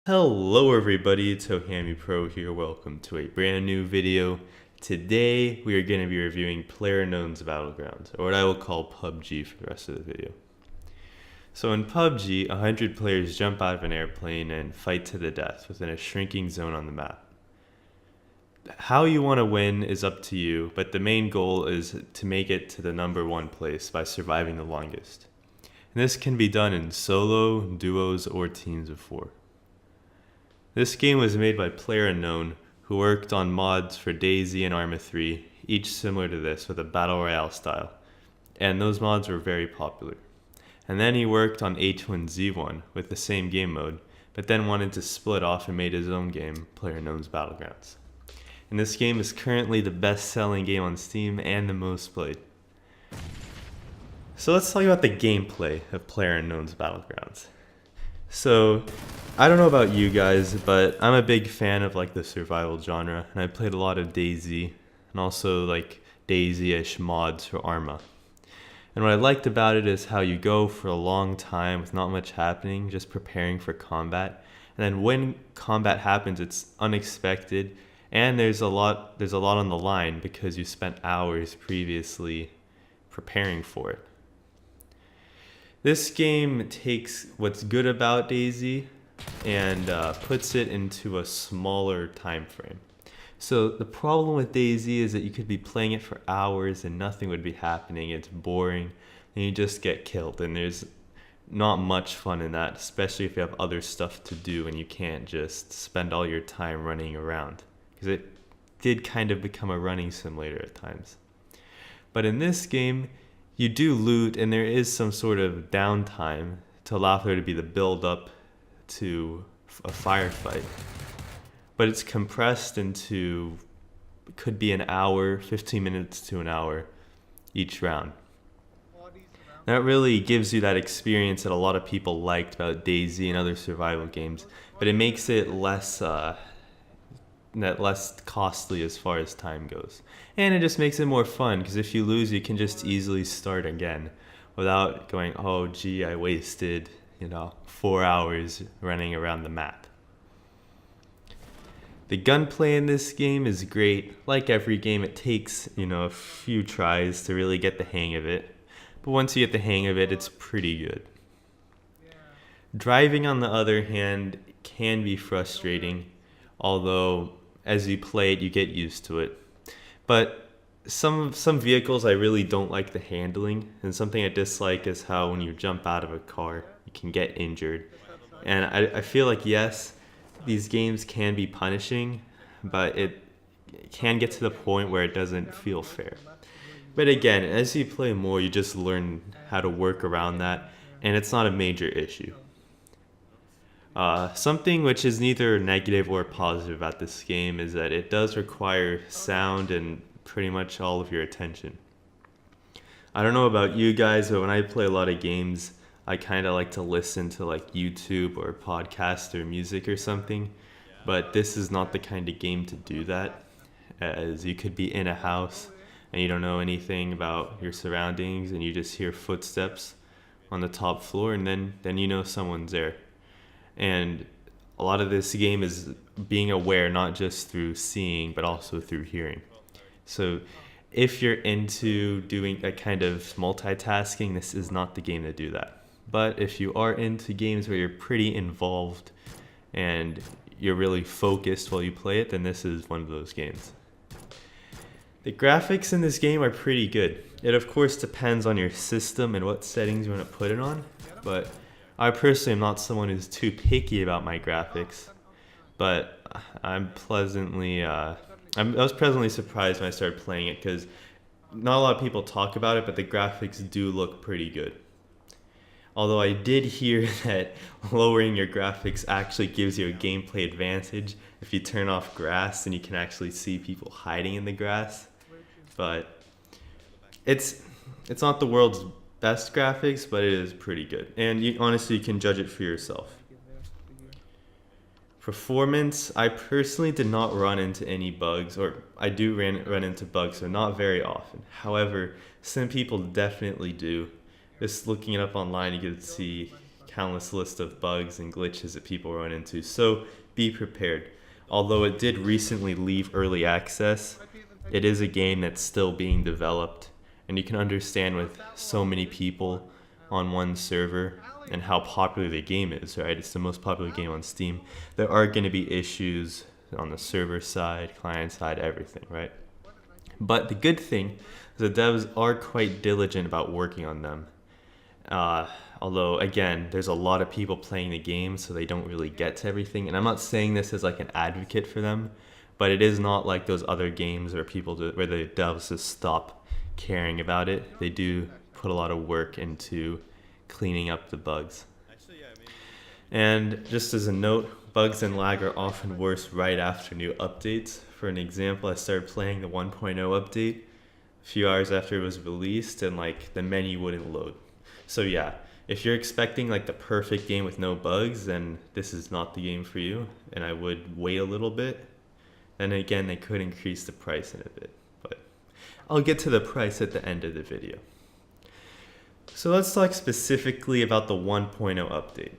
Hello everybody, Tohami Pro here. Welcome to a brand new video. Today we are going to be reviewing PlayerUnknown's Battlegrounds, or what I will call PUBG for the rest of the video. So in PUBG, 100 players jump out of an airplane and fight to the death within a shrinking zone on the map. How you want to win is up to you, but the main goal is to make it to the number one place by surviving the longest. And this can be done in solo, duos, or teams of 4. This game was made by PlayerUnknown, who worked on mods for DayZ and Arma 3, each similar to this with a battle royale style, and those mods were very popular. And then he worked on H1Z1 with the same game mode, but then wanted to split off and made his own game, PlayerUnknown's Battlegrounds. And this game is currently the best-selling game on Steam and the most played. So let's talk about the gameplay of PlayerUnknown's Battlegrounds. So, I don't know about you guys, but I'm a big fan of like the survival genre, and I played a lot of DayZ, and also like DayZ-ish mods for Arma. And what I liked about it is how you go for a long time with not much happening, just preparing for combat. And then when combat happens, it's unexpected, and there's a lot on the line because you spent hours previously preparing for it. This game takes what's good about DayZ and puts it into a smaller time frame. So the problem with DayZ is that you could be playing it for hours and nothing would be happening. It's boring and you just get killed, and there's not much fun in that, especially if you have other stuff to do and you can't just spend all your time running around, because it did kind of become a running simulator at times. But in this game, you do loot, and there is some sort of downtime to allow for there to be the build up to a firefight. But it's compressed into, could be an hour, 15 minutes to an hour each round. That really gives you that experience that a lot of people liked about DayZ and other survival games, but it makes it less costly as far as time goes. And it just makes it more fun, because if you lose, you can just easily start again without going, oh gee, I wasted 4 hours running around the map. The gunplay in this game is great. Like every game, it takes a few tries to really get the hang of it, but once you get the hang of it, it's pretty good. Driving, on the other hand, can be frustrating, although as you play it, you get used to it. But some vehicles I really don't like the handling, and something I dislike is how when you jump out of a car, you can get injured. And I feel like, yes, these games can be punishing, but it can get to the point where it doesn't feel fair. But again, as you play more, you just learn how to work around that, and it's not a major issue. Something which is neither negative or positive about this game is that it does require sound and pretty much all of your attention. I don't know about you guys, but when I play a lot of games, I kind of like to listen to like YouTube or podcast or music or something, but this is not the kind of game to do that, as you could be in a house and you don't know anything about your surroundings and you just hear footsteps on the top floor, and then you know someone's there. And a lot of this game is being aware, not just through seeing, but also through hearing. So if you're into doing a kind of multitasking, this is not the game to do that. But if you are into games where you're pretty involved and you're really focused while you play it, then this is one of those games. The graphics in this game are pretty good. It of course depends on your system and what settings you want to put it on, but I personally am not someone who's too picky about my graphics, but I was pleasantly surprised when I started playing it, because not a lot of people talk about it, but the graphics do look pretty good. Although I did hear that lowering your graphics actually gives you a gameplay advantage. If you turn off grass, then you can actually see people hiding in the grass. But it's not the world's best graphics, but it is pretty good. And honestly, you can judge it for yourself. Performance, I personally did not run into any bugs, or I do run into bugs, so not very often. However, some people definitely do. Just looking it up online, you can see countless list of bugs and glitches that people run into, so be prepared. Although it did recently leave early access, it is a game that's still being developed, and you can understand with so many people on one server and how popular the game is, right? It's the most popular game on Steam. There are going to be issues on the server side, client side, everything, right? But the good thing is the devs are quite diligent about working on them. Although, again, there's a lot of people playing the game, so they don't really get to everything. And I'm not saying this as like an advocate for them, but it is not like those other games where where the devs just stop caring about it. They do put a lot of work into cleaning up the bugs. And just as a note, bugs and lag are often worse right after new updates. For an example, I started playing the 1.0 update a few hours after it was released, and like the menu wouldn't load. So yeah, if you're expecting like the perfect game with no bugs, then this is not the game for you, and I would wait a little bit. Then again, they could increase the price in a bit, but I'll get to the price at the end of the video. So let's talk specifically about the 1.0 update.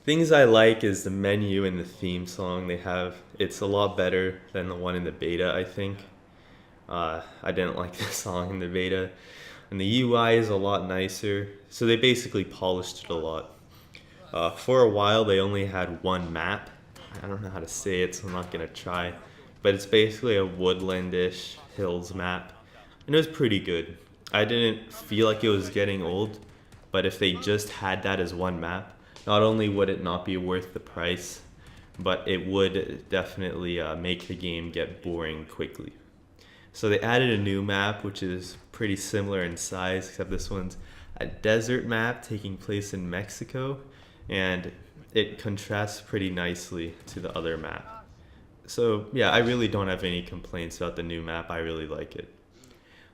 Things I like is the menu and the theme song they have. It's a lot better than the one in the beta, I think. I didn't like the song in the beta. And the UI is a lot nicer. So they basically polished it a lot. For a while, they only had one map. I don't know how to say it, so I'm not going to try. But it's basically a woodlandish hills map. And it was pretty good. I didn't feel like it was getting old. But if they just had that as one map, not only would it not be worth the price, but it would definitely make the game get boring quickly. So they added a new map, which is pretty similar in size, except this one's a desert map taking place in Mexico, and it contrasts pretty nicely to the other map. So yeah, I really don't have any complaints about the new map. I really like it.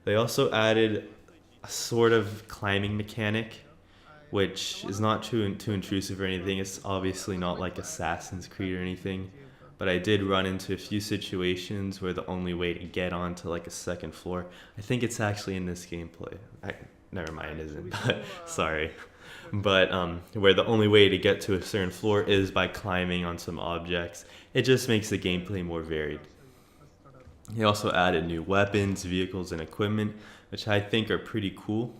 They also added a sort of climbing mechanic, which is not too intrusive or anything. It's obviously not like Assassin's Creed or anything, but I did run into a few situations where the only way to get onto like a second floor, I think it's actually in this gameplay. Never mind, it isn't, but sorry. But where the only way to get to a certain floor is by climbing on some objects. It just makes the gameplay more varied. They also added new weapons, vehicles, and equipment, which I think are pretty cool.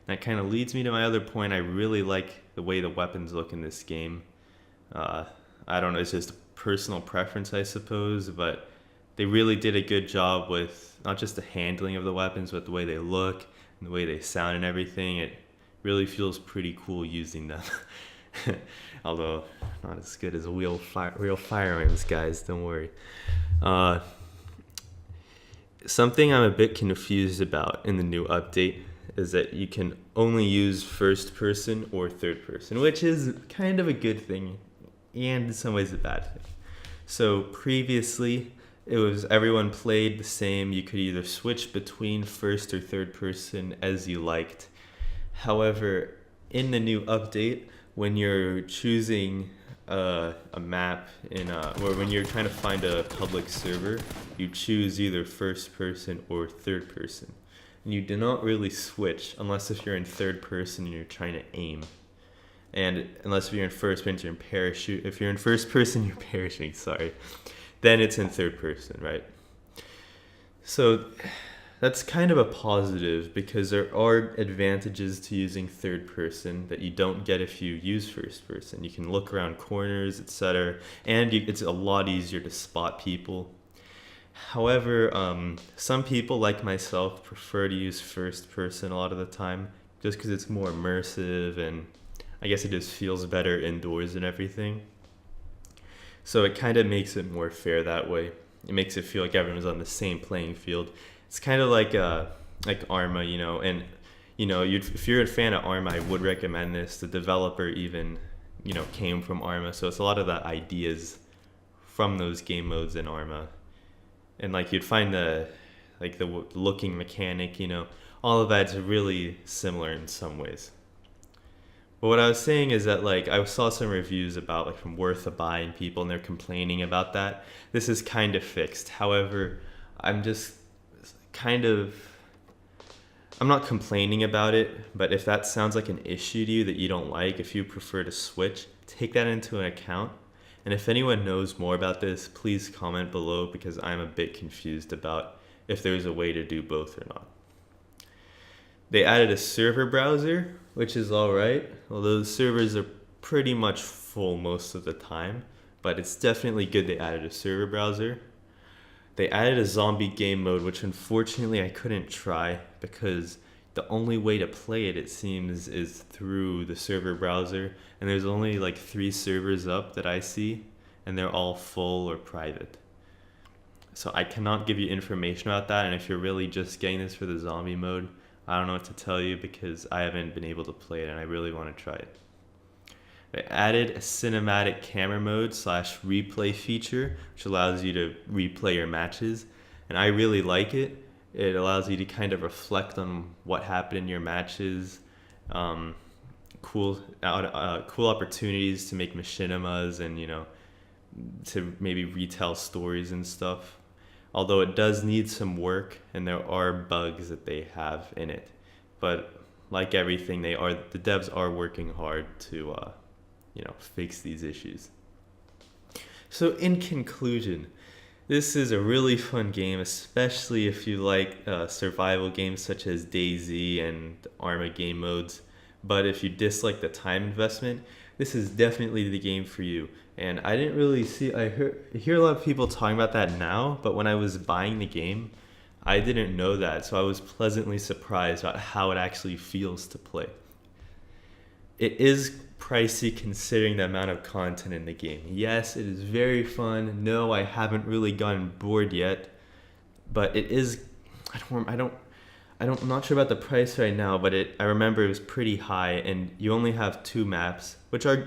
That kind of leads me to my other point. I really like the way the weapons look in this game. I don't know, it's just a personal preference, I suppose, but they really did a good job with not just the handling of the weapons, but the way they look and the way they sound and everything. It really feels pretty cool using them. Although not as good as real firearms, guys, don't worry. Something I'm a bit confused about in the new update is that you can only use first person or third person, which is kind of a good thing and in some ways a bad thing. So previously, it was everyone played the same. You could either switch between first or third person as you liked. However, in the new update, when you're choosing a map or when you're trying to find a public server, you choose either first person or third person. And you do not really switch unless if you're in third person and you're trying to aim. And unless if you're in first person, you're in parachute. If you're in first person, you're parachuting, sorry. Then it's in third person, right? So that's kind of a positive because there are advantages to using third person that you don't get if you use first person. You can look around corners, etc. And it's a lot easier to spot people. However, some people like myself prefer to use first person a lot of the time just because it's more immersive and I guess it just feels better indoors and everything. So it kind of makes it more fair that way. It makes it feel like everyone's on the same playing field. It's kind of like Arma, you know, and you know, if you're a fan of Arma, I would recommend this. The developer even, you know, came from Arma, so it's a lot of the ideas from those game modes in Arma. And like you'd find the looking mechanic, you know, all of that's really similar in some ways. But what I was saying is that like I saw some reviews about like from Worth a Buy and people and they're complaining about that. This is kind of fixed. However, I'm just kind of I'm not complaining about it, but if that sounds like an issue to you that you don't like, if you prefer to switch, take that into an account. And if anyone knows more about this, please comment below because I'm a bit confused about if there's a way to do both or not. They added a server browser, which is alright, although the servers are pretty much full most of the time, but it's definitely good they added a server browser. They added a zombie game mode, which unfortunately I couldn't try because the only way to play it, it seems, is through the server browser, and there's only like 3 servers up that I see, and they're all full or private. So I cannot give you information about that, and if you're really just getting this for the zombie mode, I don't know what to tell you because I haven't been able to play it and I really want to try it. They added a cinematic camera mode / replay feature, which allows you to replay your matches, and I really like it. It allows you to kind of reflect on what happened in your matches, cool opportunities to make machinimas and, you know, to maybe retell stories and stuff. Although it does need some work and there are bugs that they have in it, but like everything, the devs are working hard to fix these issues. So in conclusion, this is a really fun game, especially if you like survival games such as DayZ and Arma game modes. But if you dislike the time investment, this is definitely the game for you. And I didn't really hear a lot of people talking about that now, but when I was buying the game, I didn't know that. So I was pleasantly surprised about how it actually feels to play. It is pricey considering the amount of content in the game. Yes, it is very fun. No, I haven't really gotten bored yet, but it is. I'm not sure about the price right now, but I remember it was pretty high, and you only have 2 maps, which are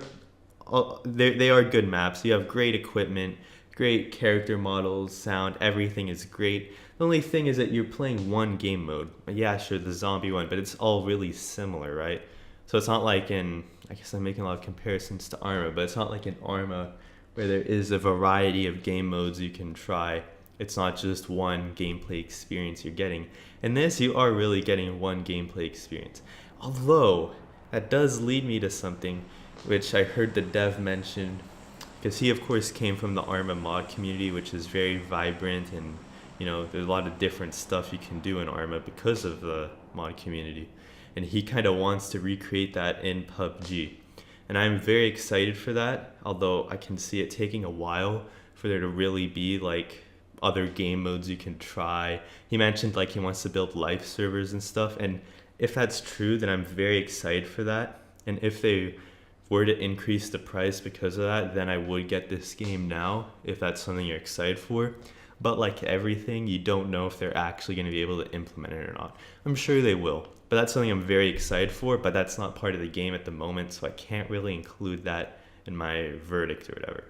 they are good maps. You have great equipment, great character models, sound, everything is great. The only thing is that you're playing one game mode. Yeah, sure, the zombie one, but it's all really similar, right? So it's not like I guess I'm making a lot of comparisons to Arma, but it's not like in Arma where there is a variety of game modes you can try. It's not just one gameplay experience you're getting. In this, you are really getting one gameplay experience. Although, that does lead me to something which I heard the dev mention, because he of course came from the Arma mod community, which is very vibrant, and you know, there's a lot of different stuff you can do in Arma because of the mod community. And he kind of wants to recreate that in PUBG. And I'm very excited for that, although I can see it taking a while for there to really be like other game modes you can try. He mentioned like he wants to build life servers and stuff, and if that's true, then I'm very excited for that. And if they were to increase the price because of that, then I would get this game now, if that's something you're excited for. But like everything, you don't know if they're actually going to be able to implement it or not. I'm sure they will, but that's something I'm very excited for, but that's not part of the game at the moment, so I can't really include that in my verdict or whatever.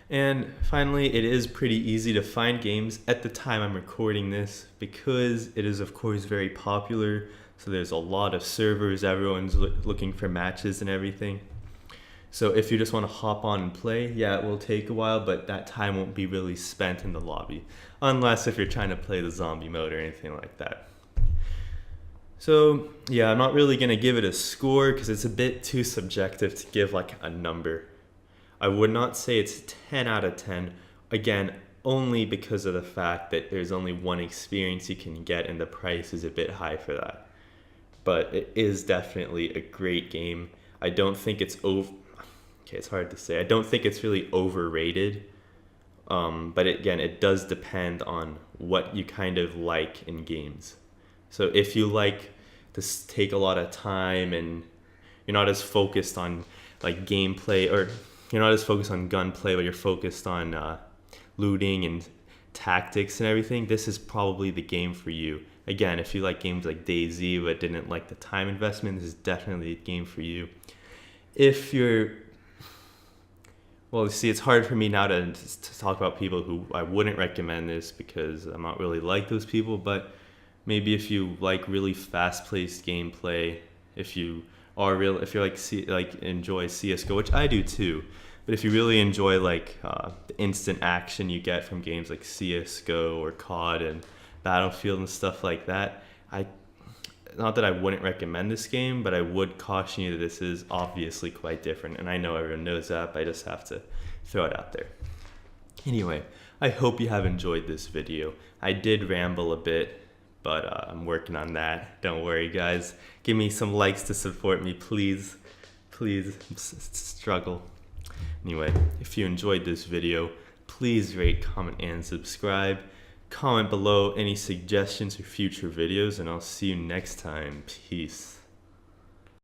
And finally, it is pretty easy to find games at the time I'm recording this because it is of course very popular. So there's a lot of servers, everyone's looking for matches and everything. So if you just want to hop on and play, yeah, it will take a while, but that time won't be really spent in the lobby. Unless if you're trying to play the zombie mode or anything like that. So yeah, I'm not really going to give it a score because it's a bit too subjective to give like a number. I would not say it's 10 out of 10, again, only because of the fact that there's only one experience you can get and the price is a bit high for that. But it is definitely a great game. I don't think it's it's hard to say. I don't think it's really overrated. But again, it does depend on what you kind of like in games. So if you like to take a lot of time and you're not as focused on like gameplay, or you're not as focused on gunplay, but you're focused on looting and tactics and everything, this is probably the game for you. Again, if you like games like DayZ but didn't like the time investment, this is definitely a game for you. If you're... Well, you see, it's hard for me now to talk about people who I wouldn't recommend this because I'm not really like those people, but maybe if you like really fast-paced gameplay, if you enjoy CS:GO, which I do too, but if you really enjoy like the instant action you get from games like CS:GO or COD and Battlefield and stuff like that, I not that I wouldn't recommend this game, but I would caution you that this is obviously quite different, and I know everyone knows that, but I just have to throw it out there. Anyway, I hope you have enjoyed this video. I did ramble a bit, but I'm working on that. Don't worry, guys. Give me some likes to support me, please. Please, struggle. Anyway, if you enjoyed this video, please rate, comment, and subscribe. Comment below any suggestions for future videos, and I'll see you next time. Peace.